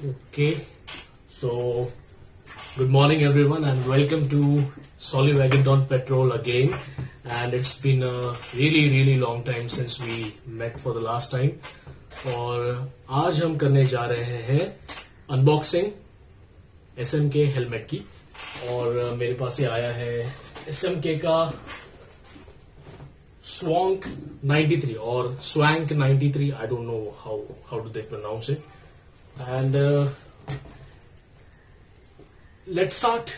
Okay, so good morning everyone and welcome to Soliwagon Petrol again. And it's been a really long time since we met for the last time. और आज हम करने जा रहे हैं unboxing SMK helmet की. और मेरे पास ये आया है SMK का Swank 93 or Swank 93. I don't know how do they pronounce it. And let's start.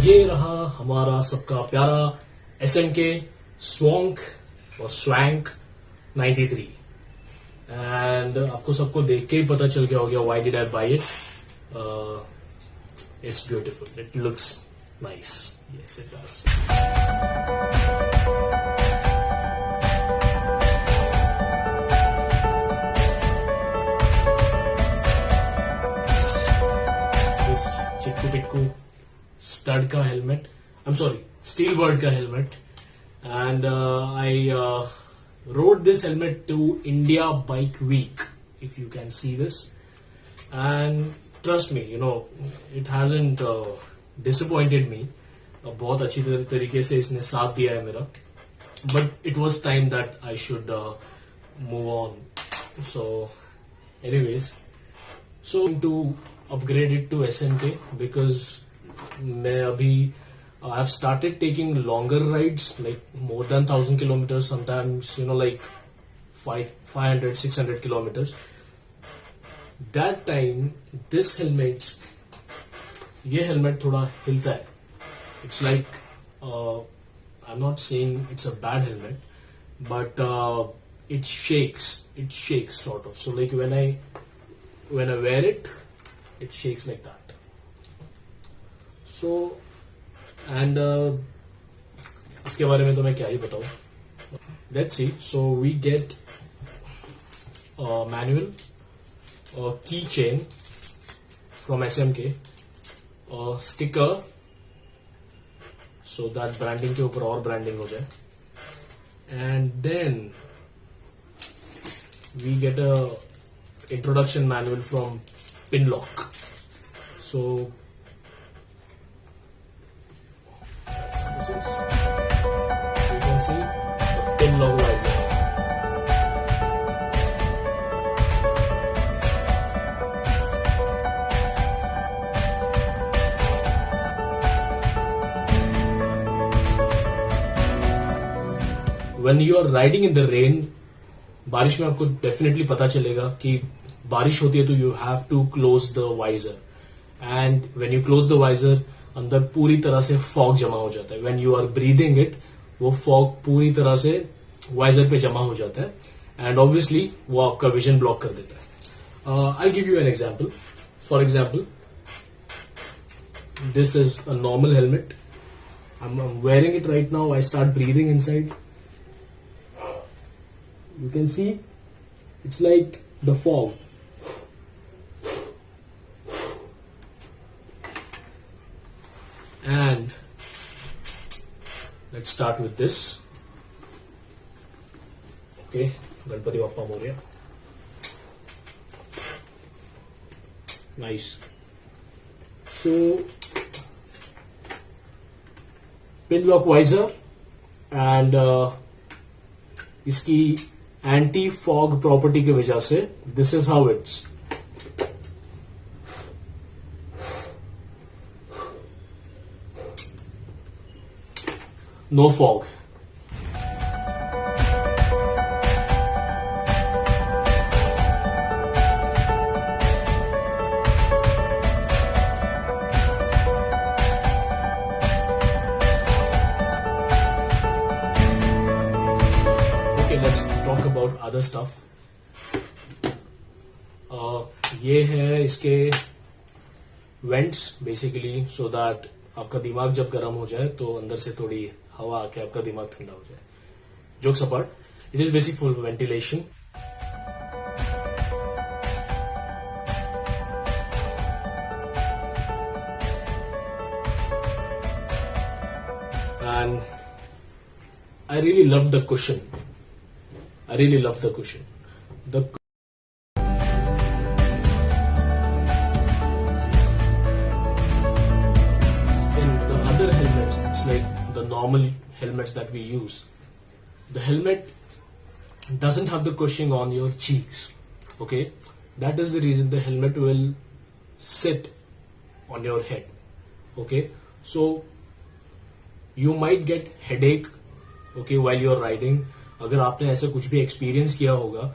ये रहा हमारा सबका प्यारा SMK Swank और Swank 93. एंड आपको सबको देख के ही पता चल गया होगा why did I buy it. It's beautiful, it looks nice. Yes it does. चिक्कू पिक्कू स्टड का helmet, I am sorry Steelbird का helmet. And I rode this helmet to India Bike Week, if you can see this, and trust me, you know, it hasn't disappointed me. बहुत अच्छी तरीके से इसने साथ दिया है मेरा. But it was time that I should move on. So anyways, so to upgrade it to SMK because मैं अभी I've started taking longer rides, like more than 1,000 kilometers, sometimes, you know, like 500, 600 kilometers. That time, ये helmet थोड़ा हिलता है. It's like, I'm not saying it's a bad helmet, but it shakes sort of. So like when I wear it, it shakes like that. So, and इसके बारे में तो मैं क्या ही बताऊं. Let's see. So we get a manual, a keychain from SMK, a sticker, so that branding के ऊपर और branding हो जाए. And then we get a introduction manual from Pinlock. So you can see the Pinlock visor. When you are riding in the rain, बारिश में आपको definitely पता चलेगा कि बारिश होती है तो you have to close the visor. And when you close the visor, अंदर पूरी तरह से फॉग जमा हो जाता है. When you are breathing it, वो फॉग पूरी तरह से वाइजर पे जमा हो जाता है एंड ऑब्वियसली वो आपका विजन ब्लॉक कर देता है. I give you an example. For example, this is a normal helmet. I am wearing it right now. I start breathing inside. You can see it's like the fog. And let's start with this. Okay, Ganpati Bappa Moria. Nice. So, Pinlock visor and इसकी anti fog property की वजह से this is how it's. No fog. other stuff. ये है इसके vents basically, so that आपका दिमाग जब गर्म हो जाए तो अंदर से थोड़ी हवा आके आपका दिमाग ठंडा हो जाए. Jokes apart, it is basic for ventilation. And I really love the cushion. I really love the cushion. In the other helmets, it's like the normal helmets that we use. The helmet doesn't have the cushioning on your cheeks. Okay, that is the reason the helmet will sit on your head. Okay, so you might get headache, okay, while you're riding. अगर आपने ऐसा कुछ भी experience किया होगा,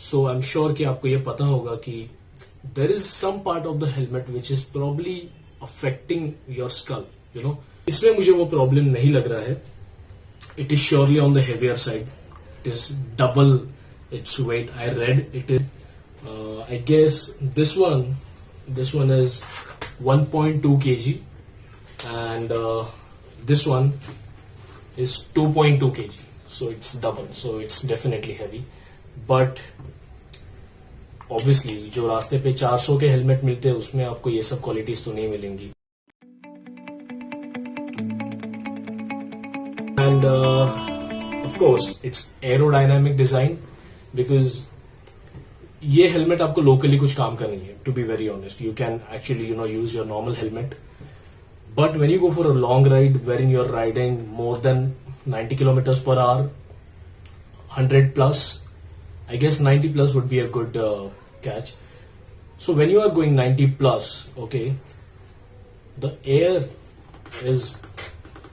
so I'm sure कि आपको ये पता होगा कि there is some part of the helmet which is probably affecting your skull, you know. इसमें मुझे वो प्रॉब्लम नहीं लग रहा है. It is surely on the heavier side. It is double its weight. I read it is. I guess this one is 1.2 kg, and this one is 2.2 kg. So it's double. So it's definitely heavy. But obviously, जो रास्ते पे 400 के helmet मिलते हैं उसमें आपको ये सब क्वालिटीज तो नहीं मिलेंगी. And of course, it's aerodynamic design because ये हेलमेट आपको लोकली कुछ काम का नहीं है. To be very honest, you can actually use your normal helmet. But when you go for a long ride wherein you're riding more than 90 kilometers per hour, 100 plus, I guess 90 plus would be a good catch. So when you are going 90 plus, okay, the air is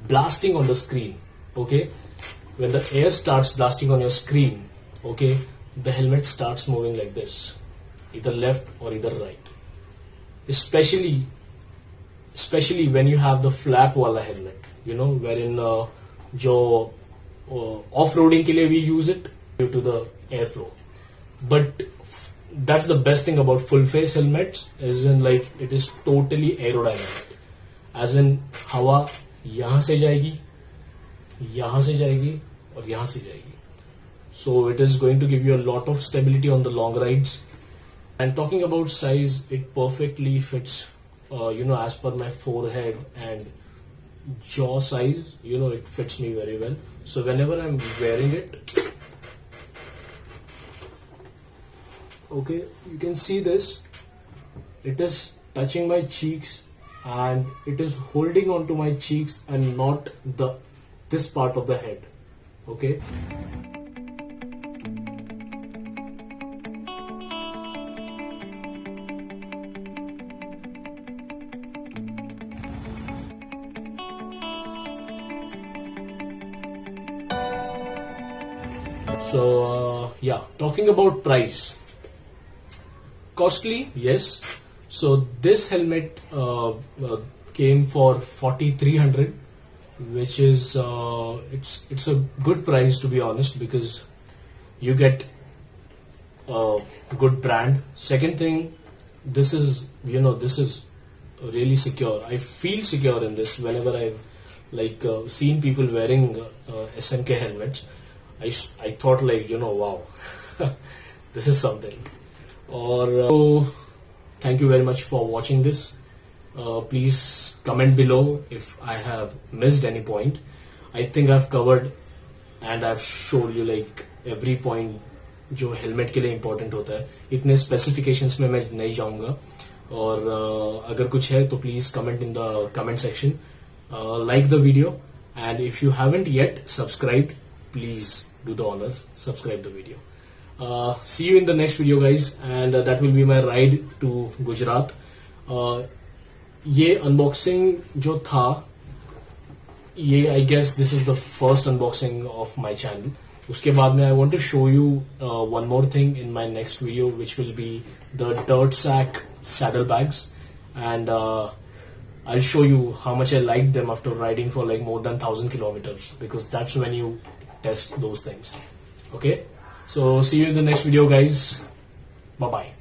blasting on the screen. Okay, when the air starts blasting on your screen, okay, the helmet starts moving like this, either left or either right. Especially when you have the flap wala helmet, wherein जो off-roading के लिए we use it due to the airflow. But that's the best thing about full face helmets, as in like it is totally aerodynamic. As in हवा यहाँ से जाएगी, यहाँ से जाएगी और यहाँ से जाएगी. So it is going to give you a lot of stability on the long rides. And talking about size, it perfectly fits, as per my forehead and jaw size, it fits me very well. So whenever I'm wearing it, okay, you can see this. It is touching my cheeks and it is holding onto my cheeks and not this part of the head. Okay. So yeah, talking about price. Costly, yes. So this helmet came for 4,300, which is it's a good price, to be honest, because you get a good brand. Second thing, this is really secure. I feel secure in this whenever I've seen people wearing SMK helmets. I thought wow, this is something. So thank you very much for watching this. Please comment below if I have missed any point. I think I've covered and I've shown you every point जो helmet के लिए important होता है. इतने specifications में मैं नहीं जाऊंगा, और अगर कुछ है तो please comment in the comment section. Like the video, and if you haven't yet subscribed, please do the honor, subscribe the video. See you in the next video, guys, and that will be my ride to Gujarat. ये unboxing जो था, ये I guess this is the first unboxing of my channel. उसके बाद में I want to show you one more thing in my next video, which will be the Dirt Sack saddlebags, and I'll show you how much I liked them after riding for more than 1,000 kilometers, because that's when you test those things. Okay, So see you in the next video, guys. Bye bye.